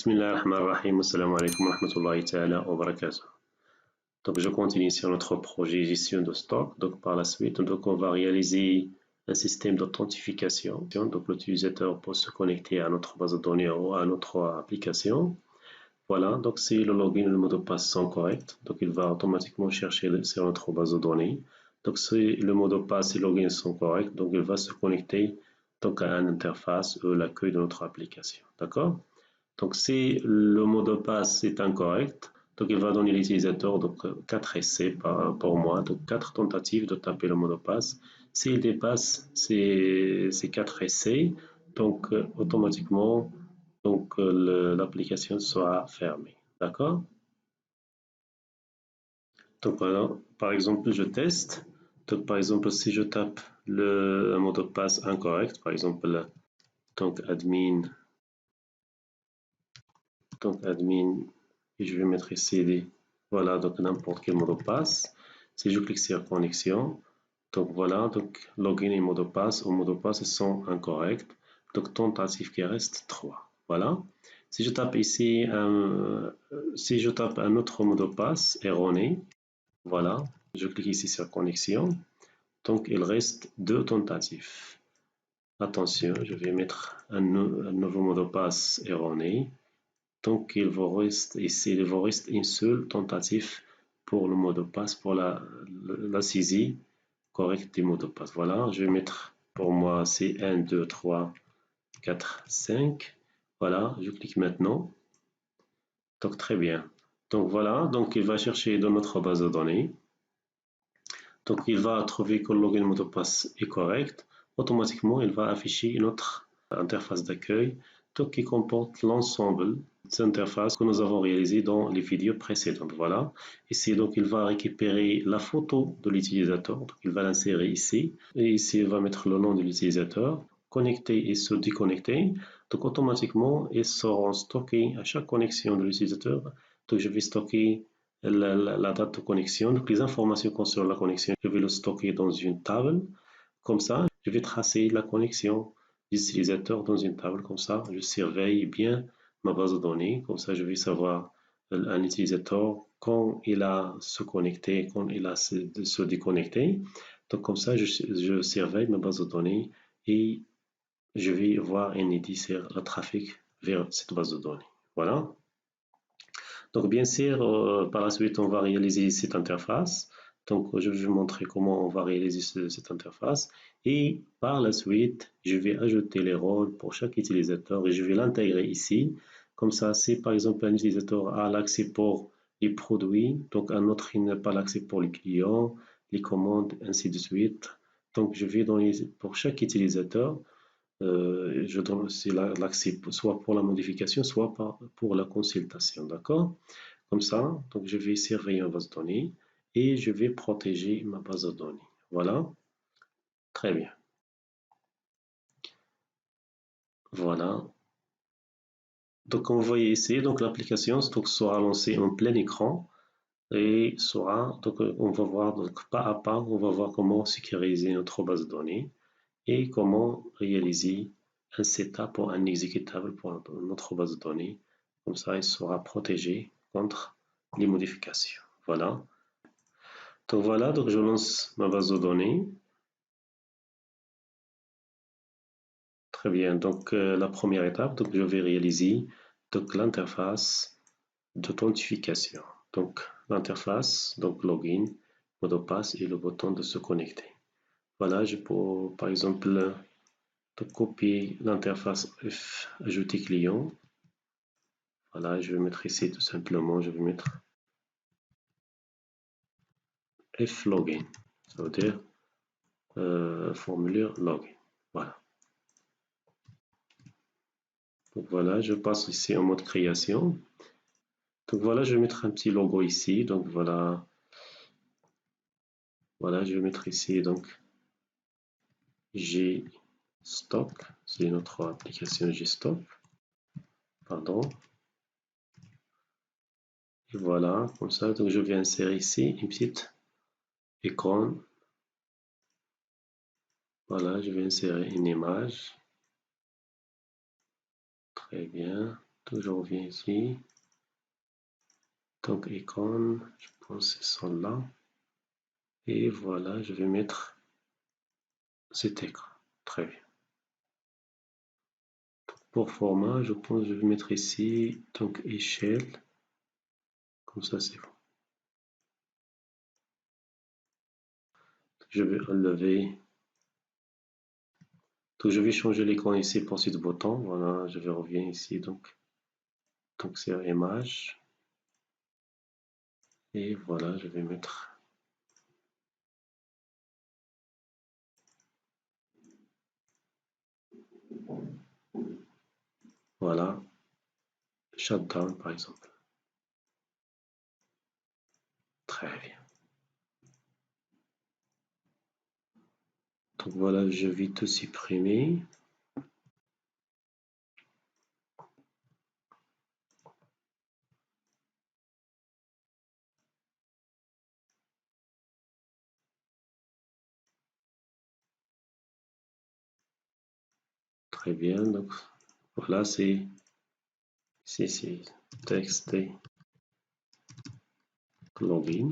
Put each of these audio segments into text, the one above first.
Bismillahirrahmanirrahim. Assalamu alaikum wa rahmatullahi ta'ala wa barakatuh. Donc, je continue sur notre projet gestion de stock. Donc, par la suite, donc, on va réaliser un système d'authentification. Donc, l'utilisateur peut se connecter à notre base de données ou à notre application. Voilà. Donc, si le login et le mot de passe sont corrects, donc il va automatiquement chercher sur notre base de données. Donc, si le mot de passe et le login sont corrects, donc il va se connecter donc à une interface ou l'accueil de notre application. D'accord? Donc, si le mot de passe est incorrect, donc il va donner l'utilisateur 4 essais pour moi, donc 4 tentatives de taper le mot de passe. S'il dépasse ces 4 essais, donc automatiquement, donc l'application sera fermée. D'accord? Donc voilà, par exemple, je teste. Donc par exemple, si je tape le mot de passe incorrect, par exemple, donc admin, et je vais mettre ici voilà, donc n'importe quel mot de passe. Si je clique sur connexion, donc voilà, donc login et mot de passe sont incorrects. Donc tentative qui reste 3. Voilà. Si je tape ici un autre mot de passe erroné, voilà, je clique ici sur connexion. Donc il reste 2 tentatives. Attention, je vais mettre un nouveau mot de passe erroné. Donc, il vous reste une seule tentative pour le mot de passe, pour la saisie correcte du mot de passe. Voilà, je vais mettre pour moi c'est 1, 2, 3, 4, 5. Voilà, je clique maintenant. Donc, très bien. Donc, voilà, donc il va chercher dans notre base de données. Donc, il va trouver que le login mot de passe est correct. Automatiquement, il va afficher notre interface d'accueil qui comporte l'ensemble des interfaces que nous avons réalisées dans les vidéos précédentes. Voilà. Ici, donc, il va récupérer la photo de l'utilisateur. Il va l'insérer ici. Et ici, il va mettre le nom de l'utilisateur, connecter et se déconnecter. Donc, automatiquement, ils seront stockés à chaque connexion de l'utilisateur. Donc, je vais stocker la date de connexion. Donc, les informations concernant la connexion, je vais le stocker dans une table. Comme ça, je vais tracer la connexion des utilisateurs dans une table. Comme ça, je surveille bien ma base de données. Comme ça, je vais savoir un utilisateur quand il a se connecté, quand il a se déconnecté. Donc, comme ça, je surveille ma base de données et je vais voir un indice sur le trafic vers cette base de données. Voilà. Donc, bien sûr, par la suite, on va réaliser cette interface. Donc, je vais vous montrer comment on va réaliser cette interface. Et par la suite, je vais ajouter les rôles pour chaque utilisateur et je vais l'intégrer ici. Comme ça, si par exemple un utilisateur a l'accès pour les produits, donc un autre il n'a pas l'accès pour les clients, les commandes, ainsi de suite. Donc, je vais donner pour chaque utilisateur je donne aussi l'accès soit pour la modification, soit pour la consultation, d'accord? Comme ça, donc je vais surveiller ma base de données et je vais protéger ma base de données. Voilà, très bien. Voilà. Donc, comme vous voyez ici, donc l'application sera lancée en plein écran et donc on va voir donc pas à pas, on va voir comment sécuriser notre base de données et comment réaliser un setup ou un exécutable pour notre base de données. Comme ça, il sera protégé contre les modifications. Voilà. Donc voilà, donc je lance ma base de données. Très bien. Donc la première étape, donc je vais réaliser donc l'interface d'authentification. Donc l'interface, donc login, mot de passe et le bouton de se connecter. Voilà, je peux par exemple copier l'interface F ajouter client. Voilà, je vais mettre ici tout simplement, je vais mettre F login, ça veut dire formulaire login. Voilà. Donc voilà, je passe ici en mode création. Donc voilà, je vais mettre un petit logo ici. Donc voilà, je vais mettre ici donc Gstock, c'est notre application Gstock. Pardon. Et voilà, comme ça, donc je vais insérer ici une petite icône. Voilà, je vais insérer une image. Très bien. Donc je reviens ici. Donc icône, je pense que c'est celle-là. Et voilà, je vais mettre cet écran. Très bien. Pour format, je pense que je vais mettre ici, donc échelle. Comme ça, c'est bon. Je vais enlever. Donc je vais changer l'écran ici pour ce bouton. Voilà, je vais revenir ici. Donc c'est image. Et voilà, je vais mettre. Voilà. Shutdown, par exemple. Très bien. Donc voilà, je vais tout supprimer. Très bien. Donc voilà, c'est texte login.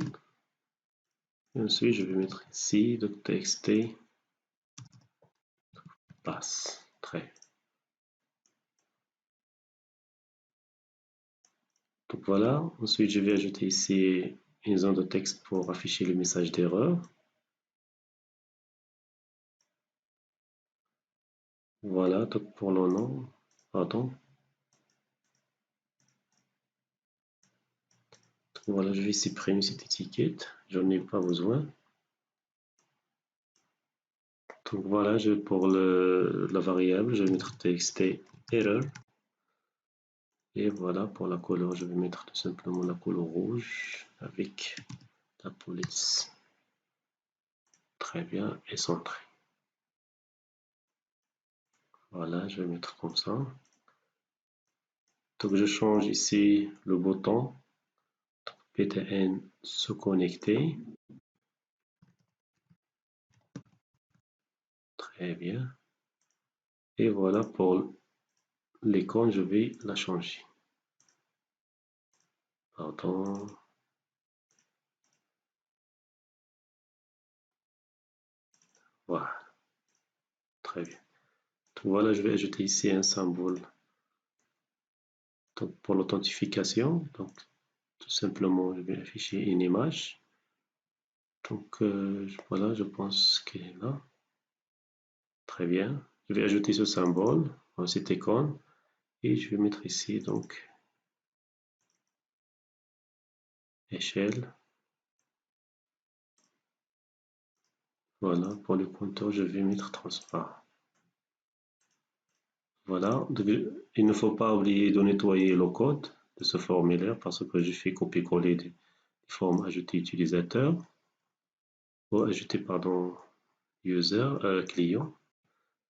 Et ensuite, je vais mettre ici, donc txt passe. Très bien. Donc voilà, ensuite je vais ajouter ici une zone de texte pour afficher le message d'erreur. Voilà, donc pour le nom, pardon. Donc voilà, je vais supprimer cette étiquette, j'en ai pas besoin. Donc voilà, pour la variable, je vais mettre txt error. Et voilà, pour la couleur, je vais mettre tout simplement la couleur rouge avec la police. Très bien, et centré. Voilà, je vais mettre comme ça. Donc je change ici le bouton PTN se connecter. Très bien. Et voilà pour l'icône, je vais la changer. Pardon. Voilà. Très bien. Donc voilà, je vais ajouter ici un symbole. Donc pour l'authentification, donc tout simplement, je vais afficher une image. Donc voilà, je pense qu'elle est là. Très bien. Je vais ajouter ce symbole, cette icône, et je vais mettre ici donc échelle. Voilà, pour le contour, je vais mettre transparent. Voilà, il ne faut pas oublier de nettoyer le code de ce formulaire parce que je fais copier-coller des formes ajouter utilisateur ou ajouter pardon user client.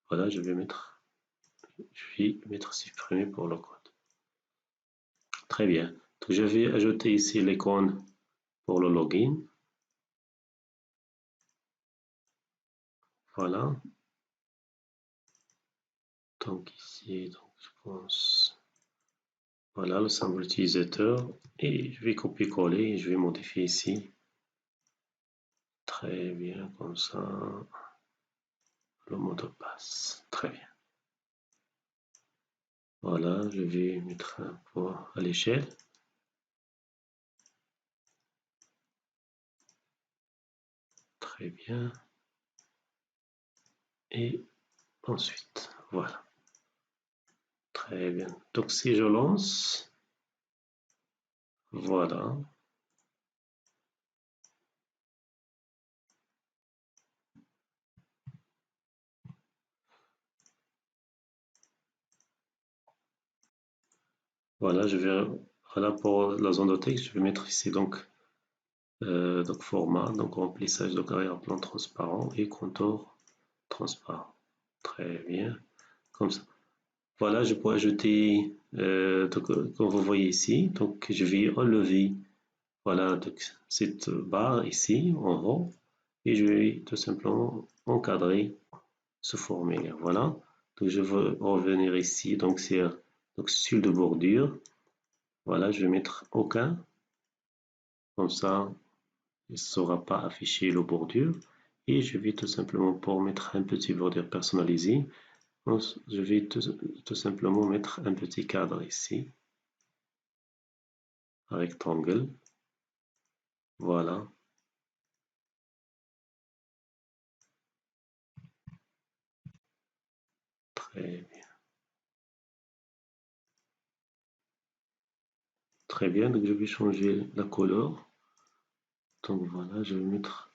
Voilà, je vais mettre supprimer pour le code. Très bien. Donc je vais ajouter ici l'icône pour le login. Voilà. Donc ici, donc je pense voilà le symbole utilisateur et je vais copier-coller et je vais modifier ici. Très bien, comme ça. Le mot de passe. Très bien. Voilà, je vais mettre un point à l'échelle. Très bien. Et ensuite, voilà. Très bien. Donc si je lance, voilà. Voilà, voilà pour la zone de texte, je vais mettre ici donc format, donc remplissage de arrière-plan transparent et contour transparent. Très bien, comme ça. Voilà, je peux ajouter, comme vous voyez ici, donc je vais enlever, voilà, donc, cette barre ici en haut, et je vais tout simplement encadrer ce formulaire. Voilà, donc je veux revenir ici, donc sur Donc style de bordure, voilà, je vais mettre aucun, comme ça, il ne sera pas affiché le bordure. Et je vais tout simplement, pour mettre un petit bordure personnalisé, je vais tout simplement mettre un petit cadre ici, un rectangle, voilà. Très bien. Très bien, donc je vais changer la couleur. Donc voilà, je vais mettre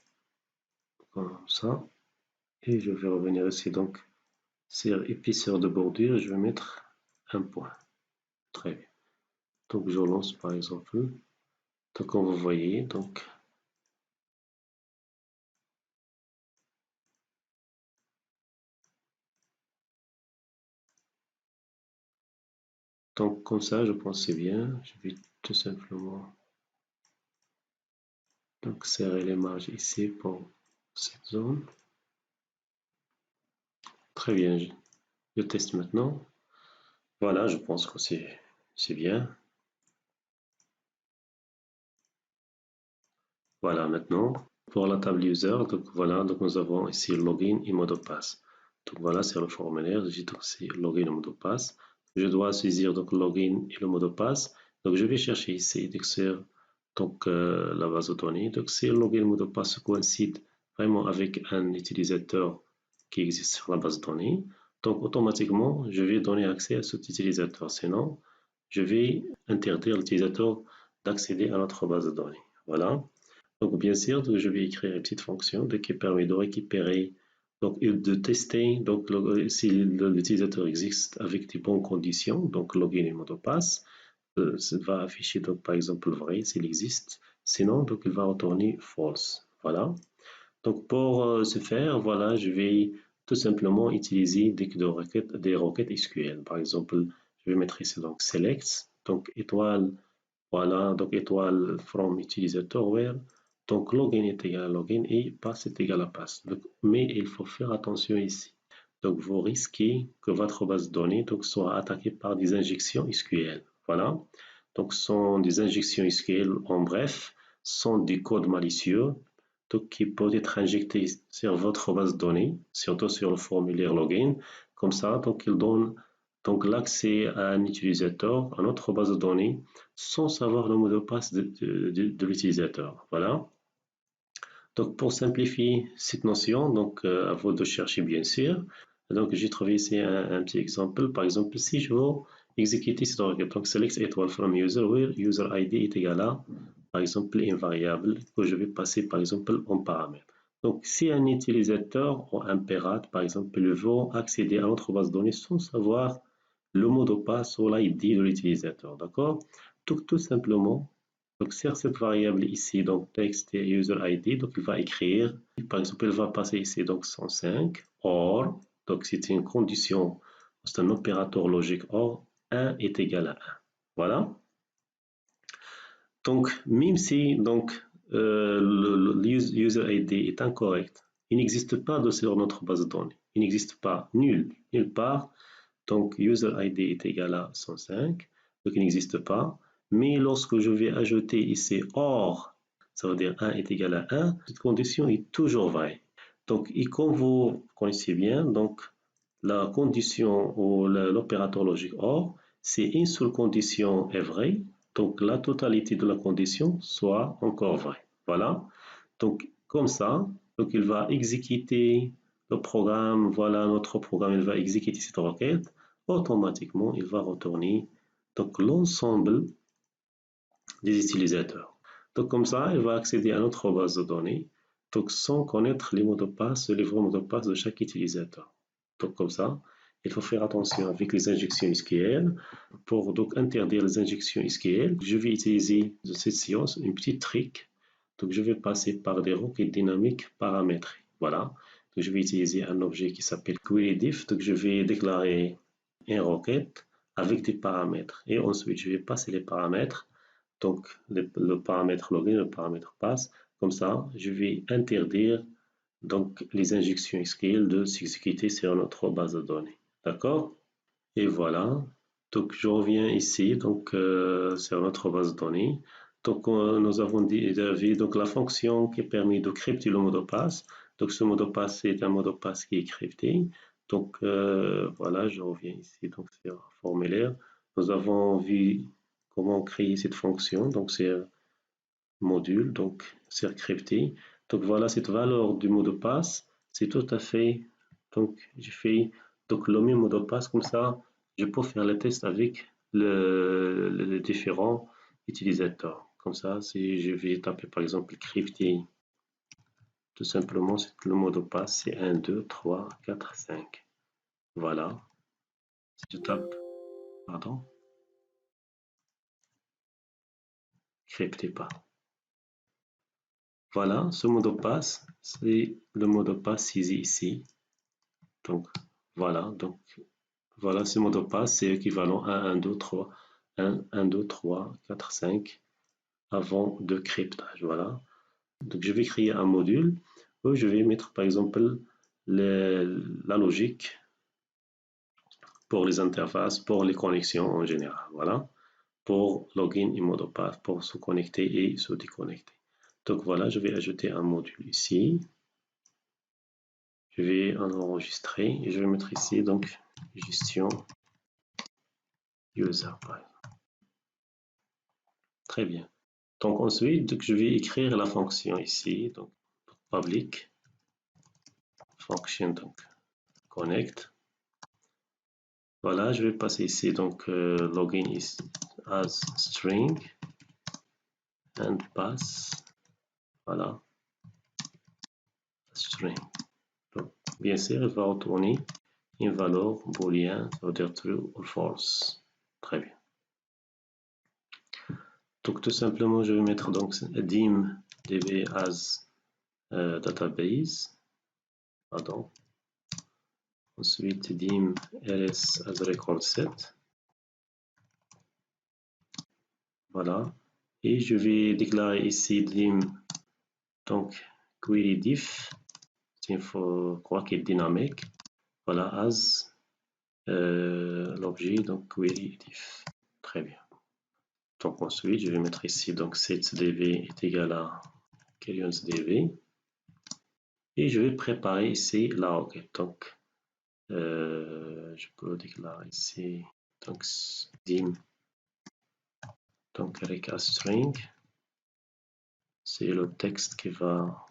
comme ça. Et je vais revenir ici, donc sur épaisseur de bordure, je vais mettre un point. Très bien. Donc je lance par exemple. Donc comme vous voyez, donc comme ça, je pense que c'est bien. Je vais tout simplement donc serrer les marges ici pour cette zone. Très bien, je teste maintenant. Voilà, je pense que c'est bien. Voilà, maintenant, pour la table user, donc voilà, donc nous avons ici login et mot de passe. Donc voilà, c'est le formulaire, j'ai donc c'est login et mot de passe. Je dois saisir donc login et le mot de passe. Donc je vais chercher ici donc, sur donc, la base de données. Donc si le login et le mot de passe coïncident vraiment avec un utilisateur qui existe sur la base de données, donc automatiquement, je vais donner accès à cet utilisateur. Sinon, je vais interdire l'utilisateur d'accéder à notre base de données. Voilà. Donc, bien sûr, je vais écrire une petite fonction qui permet de récupérer donc, et de tester donc, si l'utilisateur existe avec des bonnes conditions, donc login et mot de passe. Ça va afficher donc, par exemple vrai s'il existe. Sinon, donc, il va retourner false. Voilà. Donc, pour ce faire, voilà, je vais tout simplement utiliser des requêtes SQL. Par exemple, je vais mettre ici donc select, donc étoile, voilà, donc étoile from utilisateur where, donc login est égal à login et pass est égal à pass. Donc, mais il faut faire attention ici. Donc, vous risquez que votre base de données donc, soit attaquée par des injections SQL. Voilà. Donc, ce sont des injections SQL, en bref, sont des codes malicieux donc, qui peuvent être injectés sur votre base de données, surtout sur le formulaire login. Comme ça, donc, ils donnent donc, l'accès à un utilisateur, à notre base de données, sans savoir le mot de passe de l'utilisateur. Voilà. Donc, pour simplifier cette notion, donc, à vous de chercher bien sûr. Donc, j'ai trouvé ici un petit exemple. Par exemple, si je veux exécuter cette requête, donc select étoile from user where user ID est égal à, par exemple, une variable que je vais passer, par exemple, en paramètre. Donc, si un utilisateur ou un pirate, par exemple, veut accéder à notre base de données sans savoir le mot de passe ou l'ID de l'utilisateur, d'accord? Donc, tout simplement, donc, sur cette variable ici, donc texte et user ID, donc il va écrire, par exemple, il va passer ici donc 105, or, donc c'est une condition, c'est un opérateur logique, or 1 est égal à 1. Voilà. Donc, même si donc, le user ID est incorrect, il n'existe pas sur notre base de données. Il n'existe pas nulle part. Donc, user ID est égal à 105, donc il n'existe pas. Mais lorsque je vais ajouter ici OR, ça veut dire 1 est égal à 1, cette condition est toujours vraie. Donc, et comme vous connaissez bien, donc la condition ou l'opérateur logique OR, c'est une seule condition est vraie, donc la totalité de la condition soit encore vraie. Voilà. Donc, comme ça, donc il va exécuter le programme, voilà notre programme, il va exécuter cette requête, automatiquement il va retourner donc l'ensemble des utilisateurs. Donc comme ça, il va accéder à notre base de données, donc sans connaître les mots de passe, les vrais mots de passe de chaque utilisateur. Donc comme ça, il faut faire attention avec les injections SQL. Pour donc interdire les injections SQL, je vais utiliser de cette science une petite trick. Donc je vais passer par des requêtes dynamiques paramétrées. Voilà. Donc je vais utiliser un objet qui s'appelle queryDiff. Donc je vais déclarer une requête avec des paramètres. Et ensuite, je vais passer les paramètres. Donc le paramètre login, le paramètre pass. Comme ça, je vais interdire donc les injections SQL de s'exécuter sur notre base de données. D'accord? Et voilà. Donc, je reviens ici, donc sur notre base de données. Donc, nous avons vu donc, la fonction qui permet de crypter le mot de passe. Donc, ce mot de passe est un mot de passe qui est crypté. Donc, voilà, je reviens ici, donc sur formulaire. Nous avons vu comment créer cette fonction. Donc, c'est module, donc c'est crypté. Donc, voilà, cette valeur du mot de passe, c'est tout à fait. Donc, j'ai fait donc, le même mot de passe, comme ça, je peux faire le test avec les différents utilisateurs. Comme ça, si je vais taper par exemple crypté, tout simplement, le mot de passe, c'est 1, 2, 3, 4, 5. Voilà. Si je tape, pardon, crypté pas. Voilà, ce mot de passe, c'est le mot de passe saisi ici. Donc, voilà, ce mot de passe, c'est équivalent à 1, 2, 3, 1, 2, 3, 4, 5 avant de cryptage. Voilà. Donc, je vais créer un module où je vais mettre, par exemple, la logique pour les interfaces, pour les connexions en général. Voilà. Pour login et mot de passe, pour se connecter et se déconnecter. Donc, voilà, je vais ajouter un module ici. Je vais en enregistrer et je vais mettre ici, donc, gestion user, par exemple. Très bien. Donc ensuite, je vais écrire la fonction ici, donc public function donc connect. Voilà, je vais passer ici donc login is as string and pass. Voilà, string. Donc, bien sûr, il va retourner une valeur boolean, ça veut dire true ou false. Très bien. Donc tout simplement, je vais mettre donc dim db as database. Pardon. Ensuite, dim ls as record set. Voilà. Et je vais déclarer ici dim donc query diff. Il faut croire qu'il est dynamique. Voilà, as l'objet donc query diff. Très bien. Donc ensuite, je vais mettre ici donc setDB est égal à QueryOnsDB. Et je vais préparer ici la requête. Donc, je peux déclarer ici donc dim donc recastString, c'est le texte qui va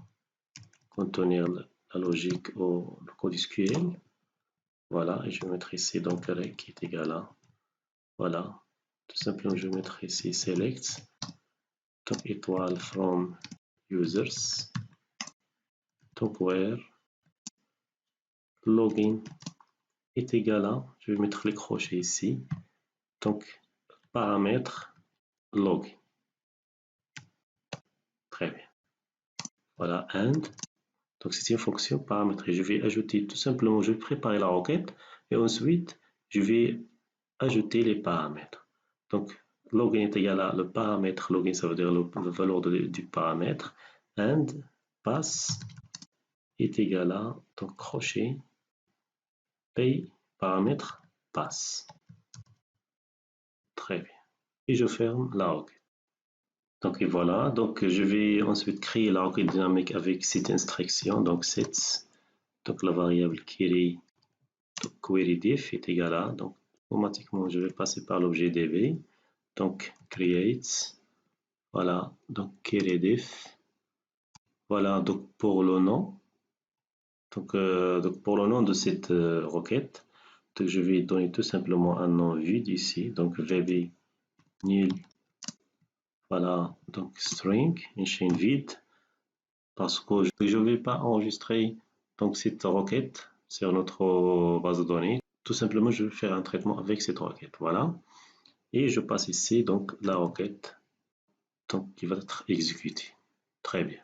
contenir la logique au code SQL. Voilà, et je vais mettre ici donc rec qui est égal à, voilà, tout simplement je vais mettre ici select, donc étoile from users, donc where login est égal à, je vais mettre les crochets ici, donc paramètre login. Très bien. Voilà, and. Donc c'est une fonction paramétrée. Je vais ajouter tout simplement, je vais préparer la requête et ensuite je vais ajouter les paramètres. Donc login est égal à le paramètre login, ça veut dire la valeur du paramètre, and pass est égal à donc crochet pay paramètre pass. Très bien. Et je ferme la requête. Donc et voilà, donc je vais ensuite créer la requête dynamique avec cette instruction, donc sets, donc la variable query, donc query diff est égal à, donc automatiquement je vais passer par l'objet db, donc create, voilà, donc query diff, voilà, donc pour le nom, donc pour le nom de cette requête, donc je vais donner tout simplement un nom vide ici, donc vb nil, voilà, donc string, une chaîne vide, parce que je ne vais pas enregistrer donc cette requête sur notre base de données. Tout simplement, je vais faire un traitement avec cette requête. Voilà. Et je passe ici donc la requête donc, qui va être exécutée. Très bien.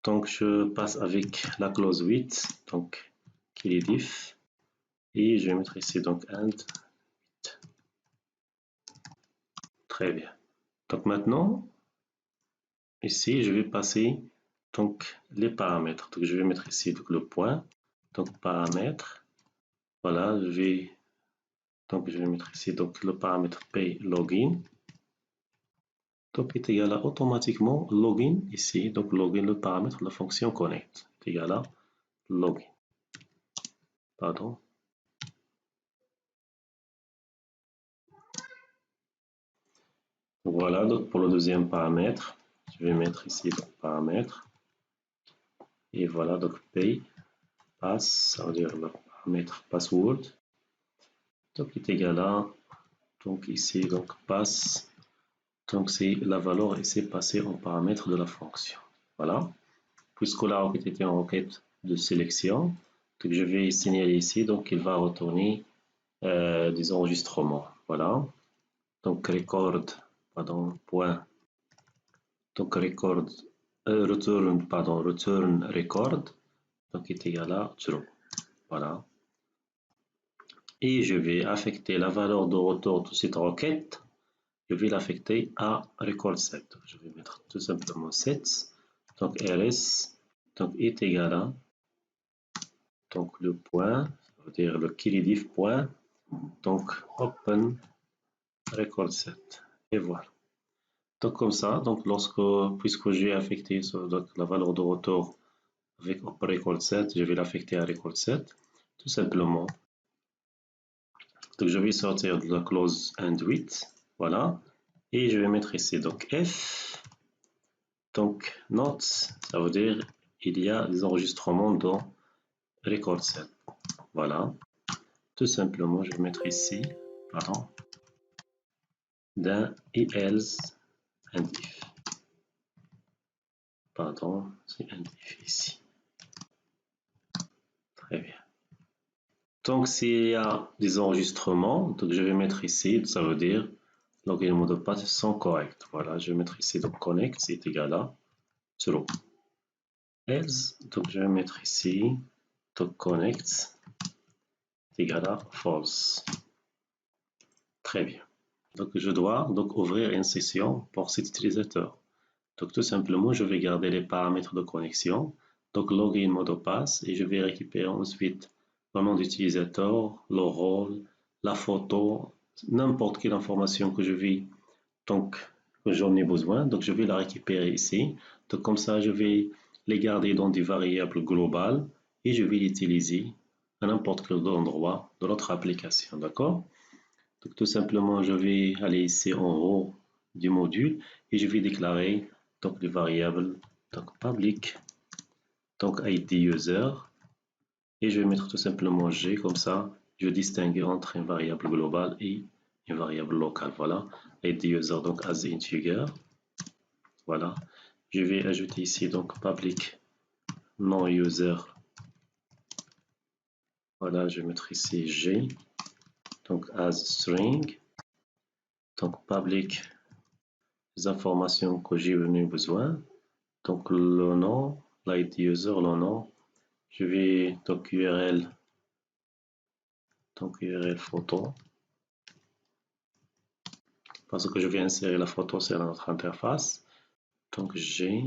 Donc, je passe avec la clause 8, donc qui est diff. Et je vais mettre ici donc and 8. Très bien. Donc maintenant, ici, je vais passer donc les paramètres. Donc, je vais mettre ici donc, le point, donc paramètres. Voilà, je vais mettre ici donc le paramètre paylogin. Donc est égal à automatiquement login ici. Donc login, le paramètre de la fonction connect est égal à login. Pardon. Voilà, donc pour le deuxième paramètre, je vais mettre ici le paramètre. Et voilà, donc pay pass, ça veut dire le paramètre password. Donc est égal à, donc ici, donc pass. Donc c'est la valeur et c'est passé en paramètre de la fonction. Voilà. Puisque la requête était en requête de sélection, donc je vais signaler ici, donc il va retourner des enregistrements. Voilà. Donc record, pardon, point. Donc record, return record, donc est égal à true. Voilà. Et je vais affecter la valeur de retour de cette requête. Je vais l'affecter à record set. Je vais mettre tout simplement set. Donc rs, donc est égal à, donc le point, ça veut dire le kill-diff point, donc open record set. Et voilà. Donc comme ça, donc puisque j'ai affecté donc, la valeur de retour avec open record set, je vais l'affecter à record set, tout simplement. Donc je vais sortir de la clause end with, voilà, et je vais mettre ici donc f, donc notes, ça veut dire il y a des enregistrements dans record set, voilà. Tout simplement, je vais mettre ici, pardon, d'un et else and if. Pardon, c'est un if ici. Très bien. Donc, s'il y a des enregistrements, donc je vais mettre ici, ça veut dire donc les mots de passe sont corrects. Voilà, je vais mettre ici donc connect, c'est égal à true. Else, donc je vais mettre ici donc connect, c'est égal à false. Très bien. Donc, je dois donc ouvrir une session pour cet utilisateur. Donc, tout simplement, je vais garder les paramètres de connexion. Donc, login, mot de passe, et je vais récupérer ensuite le nom d'utilisateur, le rôle, la photo, n'importe quelle information que je vais, donc, que j'en ai besoin. Donc, je vais la récupérer ici. Donc, comme ça, je vais les garder dans des variables globales et je vais l'utiliser à n'importe quel endroit de notre application. D'accord? Donc tout simplement, je vais aller ici en haut du module et je vais déclarer donc les variables donc public, donc ID user, et je vais mettre tout simplement G, comme ça je distingue entre une variable globale et une variable locale. Voilà, ID user donc as integer. Voilà, je vais ajouter ici donc public non user. Voilà, je vais mettre ici G, donc as string, donc public les informations que j'ai besoin. Donc le nom, l'ID user, le nom, je vais donc URL photo, parce que je vais insérer la photo sur notre interface. Donc j'ai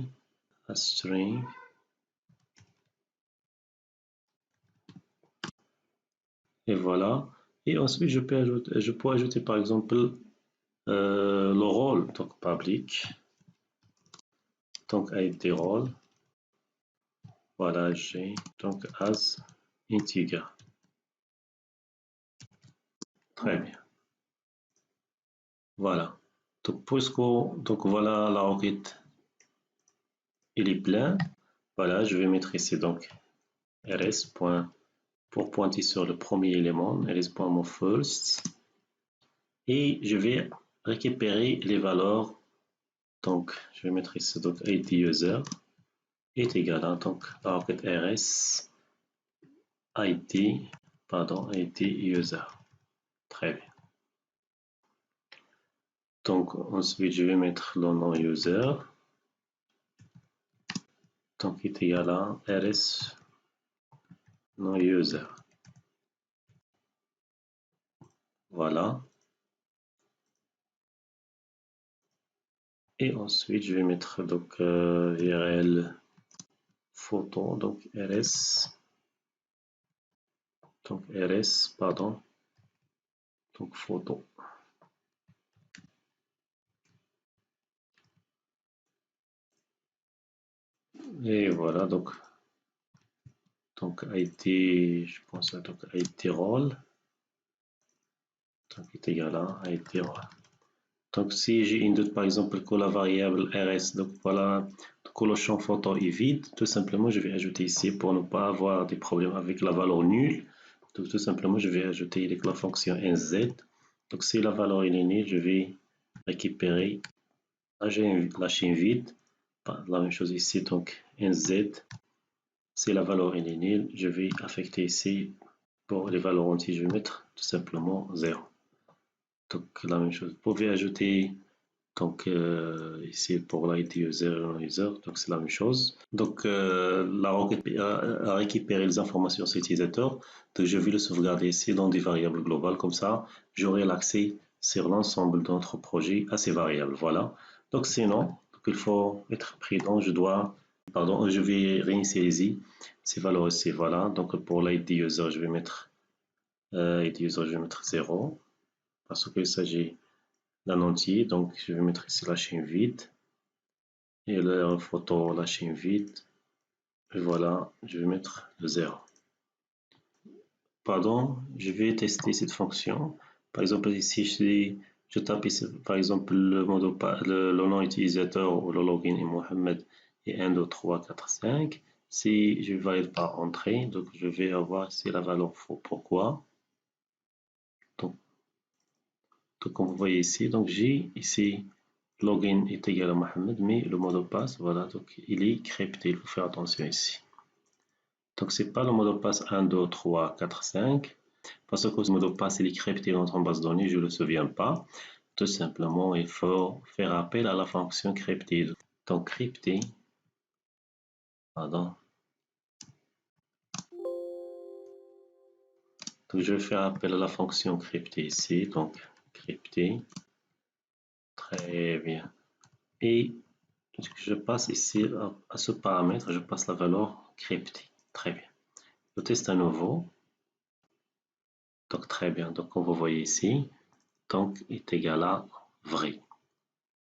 un string, et voilà. Et ensuite je peux ajouter par exemple le rôle, donc public, donc ID role, voilà, j'ai donc as integer. Très bien. Voilà. Donc donc voilà la requête, il est plein. Voilà, je vais mettre ici donc rs. Pour pointer sur le premier élément, rs.moveFirst, et je vais récupérer les valeurs. Donc, je vais mettre ici donc ID user est égal à donc la requête rs ID user. Très bien. Donc ensuite je vais mettre le nom user, donc est égal à rs non user. Voilà. Et ensuite je vais mettre donc URL photo, donc rs Donc RS, pardon, donc photo. Et voilà, donc IT, je pense, donc IT role, donc est égal à IT role. Donc si j'ai une doute par exemple que la variable RS, donc voilà, que le champ photo est vide, tout simplement je vais ajouter ici pour ne pas avoir des problèmes avec la valeur nulle. Donc tout simplement je vais ajouter la fonction nz. Donc si la valeur est nulle, je vais récupérer la chaîne vide. La même chose ici, donc nz. Si la valeur est nulle, je vais affecter ici pour les valeurs entières, je vais mettre tout simplement 0. Donc la même chose. Vous pouvez ajouter donc ici pour l'ID user, donc c'est la même chose. Donc la requête a récupéré les informations sur l'utilisateur. Donc je vais le sauvegarder ici dans des variables globales. Comme ça, j'aurai l'accès sur l'ensemble de notre projet à ces variables. Voilà. Donc sinon, donc, il faut être prudent. Je vais réinitialiser ces valeurs ici. Voilà. Donc pour l'ID user, je vais mettre 0 parce qu'il s'agit d'un entier, donc je vais mettre ici la chaîne vide et la photo, la chaîne vide, et voilà, je vais mettre le 0. Pardon, je vais tester cette fonction. Par exemple, ici, je tape ici, par exemple, le nom utilisateur ou le login est Mohamed et 1, 2, 3, 4, 5. Si je valide par entrée, donc je vais avoir ici la valeur faux. Pourquoi? Donc, comme vous voyez ici, donc j'ai ici login est égal à Mohamed, mais le mot de passe, voilà, donc il est crypté, il faut faire attention ici. Donc c'est pas le mot de passe 1, 2, 3, 4, 5, parce que ce mot de passe il est crypté dans notre base de données, je ne le souviens pas. Tout simplement, il faut faire appel à la fonction cryptée. Donc crypté, pardon. Donc je vais faire appel à la fonction cryptée ici, donc crypté. Très bien. Et je passe ici à ce paramètre, je passe la valeur cryptée. Très bien. Je teste à nouveau. Donc très bien. Donc comme vous voyez ici, donc est égal à vrai.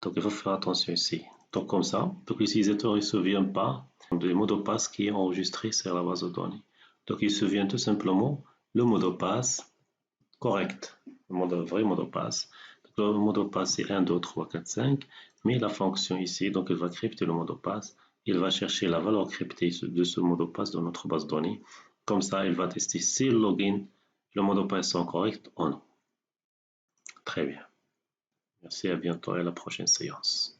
Donc il faut faire attention ici. Donc comme ça, donc l'utilisateur ne se souvient pas des mots de passe qui est enregistré sur la base de données. Donc il se souvient tout simplement le mot de passe correct, le vrai mot de passe. Donc, le mot de passe est 1, 2, 3, 4, 5, mais la fonction ici, donc elle va crypter le mot de passe, il va chercher la valeur cryptée de ce mot de passe dans notre base de données. Comme ça, il va tester si le login, le mot de passe sont corrects ou non. Très bien. Merci, à bientôt et à la prochaine séance.